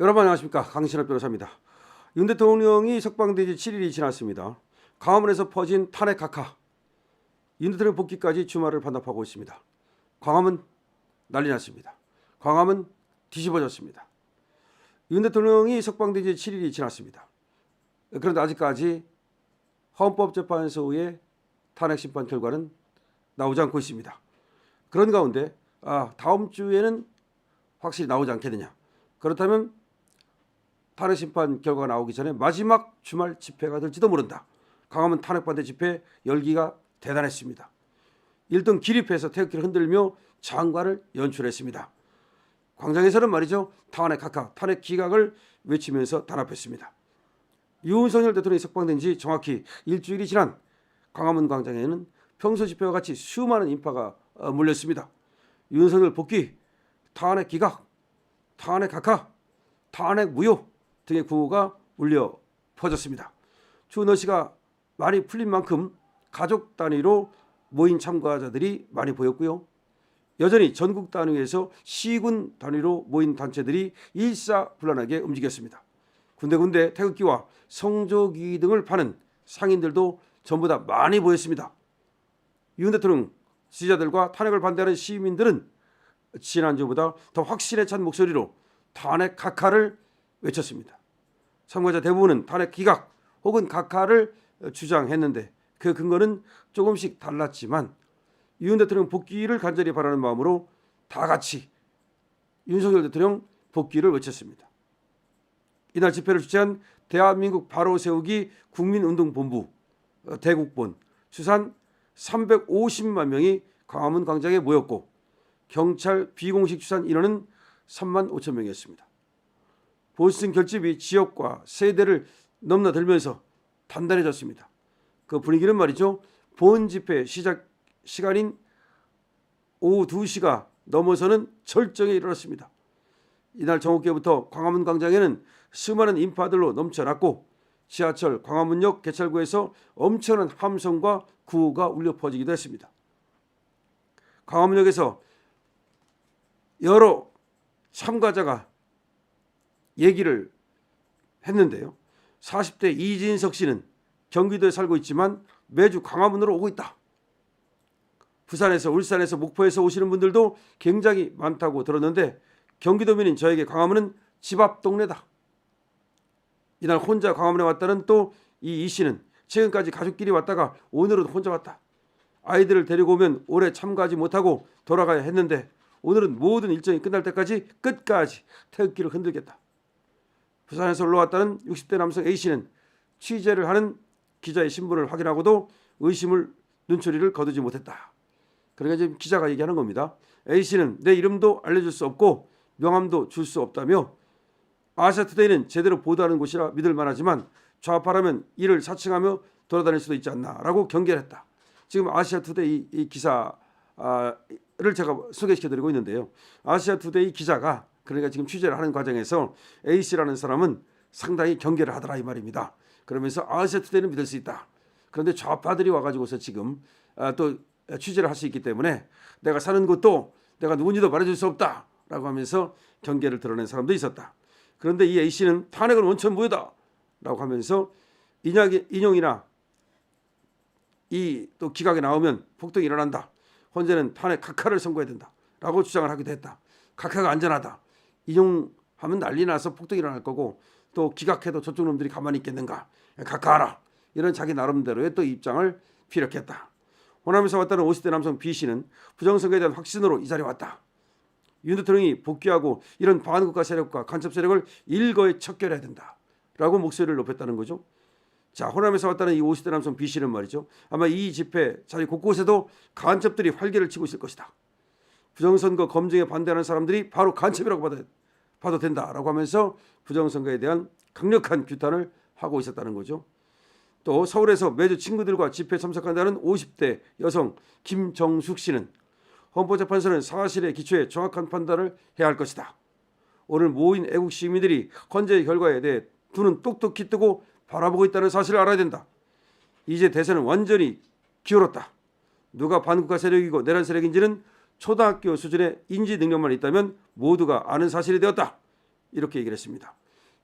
여러분 안녕하십니까, 강신업 변호사입니다. 윤 대통령이 석방된 지 7일이 지났습니다. 광화문에서 퍼진 탄핵 각하, 윤 대통령 복귀까지 주말을 반납하고 있습니다. 광화문 난리 났습니다. 광화문 뒤집어졌습니다. 윤 대통령이 석방된 지 7일이 지났습니다. 그런데 아직까지 헌법재판소의 탄핵 심판 결과는 나오지 않고 있습니다. 그런 가운데 다음 주에는 확실히 나오지 않겠느냐. 그렇다면 탄핵 심판 결과가 나오기 전에 마지막 주말 집회가 될지도 모른다. 광화문 탄핵 반대 집회 열기가 대단했습니다. 1등 기립해서 태극기를 흔들며 장관을 연출했습니다. 광장에서는 말이죠, 탄핵 각하, 탄핵 기각을 외치면서 단합했습니다. 윤석열 대통령이 석방된 지 정확히 일주일이 지난 광화문 광장에는 평소 집회와 같이 수많은 인파가 몰렸습니다. 윤석열 복귀, 탄핵 기각, 탄핵 각하, 탄핵 무효 등의 구호가 울려 퍼졌습니다. 추운 날씨가 많이 풀린 만큼 가족 단위로 모인 참가자들이 많이 보였고요. 여전히 전국 단위에서 시군 단위로 모인 단체들이 일사불란하게 움직였습니다. 군데군데 태극기와 성조기 등을 파는 상인들도 전부 다 많이 보였습니다. 윤 대통령 지지자들과 탄핵을 반대하는 시민들은 지난주보다 더 확신에 찬 목소리로 탄핵 각하를 외쳤습니다. 참가자 대부분은 탄핵 기각 혹은 각하를 주장했는데 그 근거는 조금씩 달랐지만 윤 대통령 복귀를 간절히 바라는 마음으로 다 같이 윤석열 대통령 복귀를 외쳤습니다. 이날 집회를 주최한 대한민국 바로 세우기 국민운동본부 대국본 추산 350만 명이 광화문 광장에 모였고 경찰 비공식 추산 인원은 3만 5천 명이었습니다. 보수층 결집이 지역과 세대를 넘나들면서 단단해졌습니다. 그 분위기는 말이죠, 본 집회 시작 시간인 오후 2시가 넘어서는 절정에 이르렀습니다. 이날 정오께부터 광화문 광장에는 수많은 인파들로 넘쳐났고 지하철 광화문역 개찰구에서 엄청난 함성과 구호가 울려 퍼지기도 했습니다. 광화문역에서 여러 참가자가 얘기를 했는데요. 40대 이진석 씨는 경기도에 살고 있지만 매주 광화문으로 오고 있다. 부산에서, 울산에서, 목포에서 오시는 분들도 굉장히 많다고 들었는데 경기도민인 저에게 광화문은 집 앞 동네다. 이날 혼자 광화문에 왔다는 또 이 씨는 최근까지 가족끼리 왔다가 오늘은 혼자 왔다. 아이들을 데리고 오면 올해 참가하지 못하고 돌아가야 했는데 오늘은 모든 일정이 끝날 때까지 끝까지 태극기를 흔들겠다. 부산에서 올라왔다는 60대 남성 A씨는 취재를 하는 기자의 신분을 확인하고도 의심을 눈초리를 거두지 못했다. 그러니까 지금 기자가 얘기하는 겁니다. A씨는 내 이름도 알려줄 수 없고 명함도 줄 수 없다며 아시아투데이는 제대로 보도하는 곳이라 믿을 만하지만 좌파라면 이를 사칭하며 돌아다닐 수도 있지 않나 라고 경계를 했다. 지금 아시아투데이 이 기사를 제가 소개시켜드리고 있는데요. 아시아투데이 기자가 그러니까 지금 취재를 하는 과정에서 A씨라는 사람은 상당히 경계를 하더라 이 말입니다. 그러면서 아시아투데이는 믿을 수 있다. 그런데 좌파들이 와가지고서 지금 또 취재를 할 수 있기 때문에 내가 사는 곳도 내가 누군지도 말해줄 수 없다라고 하면서 경계를 드러낸 사람도 있었다. 그런데 이 A씨는 탄핵은 원천 무효다라고 하면서 인용이나 이 또 기각이 나오면 폭동이 일어난다. 헌재는 탄핵 각하를 선고해야 된다라고 주장을 하기도 했다. 각하가 안전하다. 인용하면 난리 나서 폭동이 일어날 거고 또 기각해도 저쪽 놈들이 가만히 있겠는가. 각하하라. 이런 자기 나름대로의 또 입장을 피력했다. 호남에서 왔다는 50대 남성 B씨는 부정선거에 대한 확신으로 이 자리에 왔다. 윤 대통령이 복귀하고 이런 반국가 세력과 간첩 세력을 일거에 척결해야 된다라고 목소리를 높였다는 거죠. 자, 호남에서 왔다는 이 50대 남성 B씨는 말이죠, 아마 이 집회 자리 곳곳에도 간첩들이 활개를 치고 있을 것이다. 부정선거 검증에 반대하는 사람들이 바로 간첩이라고 봐도 된다라고 하면서 부정선거에 대한 강력한 규탄을 하고 있었다는 거죠. 또 서울에서 매주 친구들과 집회 참석한다는 50대 여성 김정숙 씨는 헌법재판소는 사실에 기초해 정확한 판단을 해야 할 것이다. 오늘 모인 애국 시민들이 헌재의 결과에 대해 눈은 똑똑히 뜨고 바라보고 있다는 사실을 알아야 된다. 이제 대세는 완전히 기울었다. 누가 반국가 세력이고 내란 세력인지는 초등학교 수준의 인지 능력만 있다면 모두가 아는 사실이 되었다. 이렇게 얘기를 했습니다.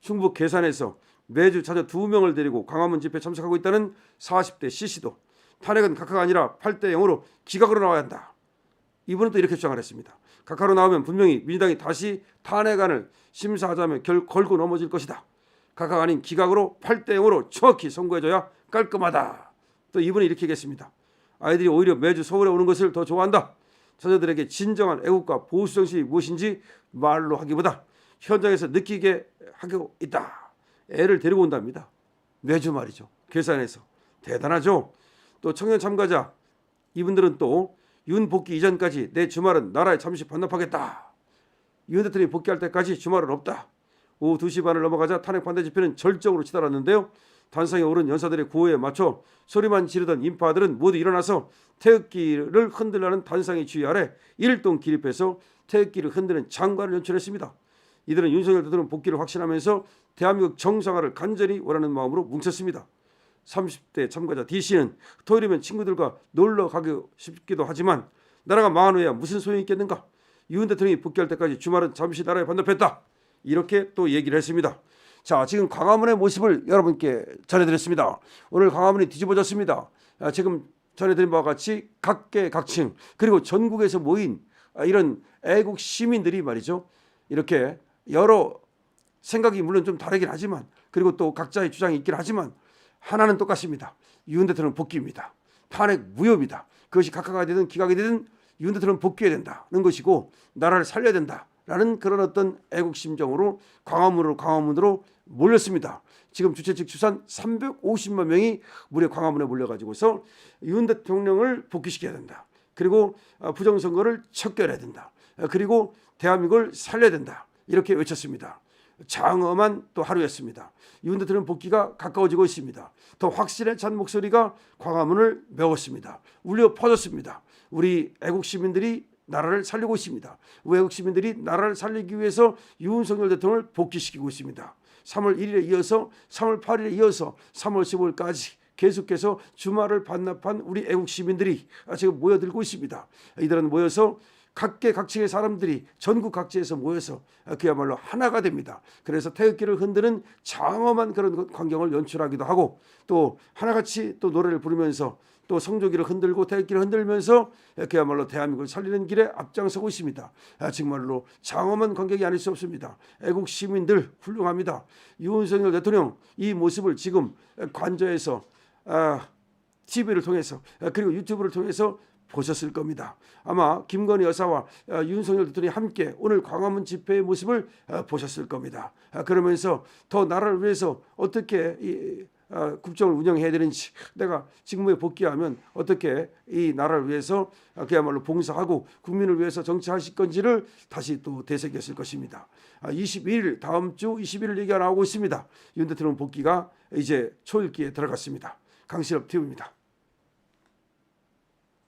충북 괴산에서 매주 자녀 2명을 데리고 광화문 집회에 참석하고 있다는 40대 C씨도 탄핵은 각하가 아니라 8대 0으로 기각으로 나와야 한다. 이분은 또 이렇게 주장을 했습니다. 각하로 나오면 분명히 민주당이 다시 탄핵안을 심사하자며 걸고 넘어질 것이다. 각하가 아닌 기각으로 8대 0으로 정확히 선고해줘야 깔끔하다. 또 이분은 이렇게 얘기했습니다. 아이들이 오히려 매주 서울에 오는 것을 더 좋아한다. 자녀들에게 진정한 애국과 보수정신이 무엇인지 말로 하기보다 현장에서 느끼게 하고 있다. 애를 데리고 온답니다. 매주 말이죠. 괴산에서. 대단하죠. 또 청년 참가자 이분들은 또 윤 복귀 이전까지 내 주말은 나라에 잠시 반납하겠다. 윤 대통령이 복귀할 때까지 주말은 없다. 오후 2시 반을 넘어가자 탄핵 반대 집회는 절정으로 치달았는데요. 단상에 오른 연사들의 구호에 맞춰 소리만 지르던 인파들은 모두 일어나서 태극기를 흔들라는 단상의 지휘 아래 일동 기립해서 태극기를 흔드는 장관을 연출했습니다. 이들은 윤석열 대통령 복귀를 확신하면서 대한민국 정상화를 간절히 원하는 마음으로 뭉쳤습니다. 30대 참가자 D씨는 토요일이면 친구들과 놀러 가고 싶기도 하지만 나라가 망한 후에야 무슨 소용이 있겠는가. 윤 대통령이 복귀할 때까지 주말은 잠시 나라에 반납했다. 이렇게 또 얘기를 했습니다. 자, 지금 광화문의 모습을 여러분께 전해드렸습니다. 오늘 광화문이 뒤집어졌습니다. 지금 전해드린 바와 같이 각계각층 그리고 전국에서 모인 이런 애국 시민들이 말이죠. 이렇게 여러 생각이 물론 좀 다르긴 하지만 그리고 또 각자의 주장이 있긴 하지만 하나는 똑같습니다. 윤 대통령 복귀입니다. 탄핵 무효입니다. 그것이 각하가 되든 기각이 되든 윤 대통령 복귀해야 된다는 것이고 나라를 살려야 된다라는 그런 어떤 애국 심정으로 광화문으로 몰렸습니다. 지금 주최 측 추산 350만 명이 무려 광화문에 몰려가지고서 윤 대통령을 복귀시켜야 된다. 그리고 부정선거를 척결해야 된다. 그리고 대한민국을 살려야 된다. 이렇게 외쳤습니다. 장엄한 또 하루였습니다. 윤 대통령 복귀가 가까워지고 있습니다. 더 확실에 찬 목소리가 광화문을 메웠습니다. 울려 퍼졌습니다. 우리 애국 시민들이 나라를 살리고 있습니다. 우리 애국 시민들이 나라를 살리기 위해서 윤석열 대통령을 복귀시키고 있습니다. 3월 1일에 이어서 3월 8일에 이어서 3월 15일까지 계속해서 주말을 반납한 우리 애국 시민들이 지금 모여들고 있습니다. 이들은 모여서 각계각층의 사람들이 전국 각지에서 모여서 그야말로 하나가 됩니다. 그래서 태극기를 흔드는 장엄한 그런 광경을 연출하기도 하고 또 하나같이 또 노래를 부르면서 또 성조기를 흔들고 태극기를 흔들면서 그야말로 대한민국을 살리는 길에 앞장서고 있습니다. 정말로 장엄한 광경이 아닐 수 없습니다. 애국 시민들 훌륭합니다. 윤석열 대통령 이 모습을 지금 관저에서 TV를 통해서 그리고 유튜브를 통해서 보셨을 겁니다. 아마 김건희 여사와 윤석열 대통령이 함께 오늘 광화문 집회의 모습을 보셨을 겁니다. 그러면서 더 나라를 위해서 어떻게 이 국정을 운영해야 되는지 내가 직무에 복귀하면 어떻게 이 나라를 위해서 그야말로 봉사하고 국민을 위해서 정치하실 건지를 다시 또 되새겼을 것입니다. 21일 다음 주 21일 얘기가 나오고 있습니다. 윤 대통령 복귀가 이제 초읽기에 들어갔습니다. 강신업 TV입니다.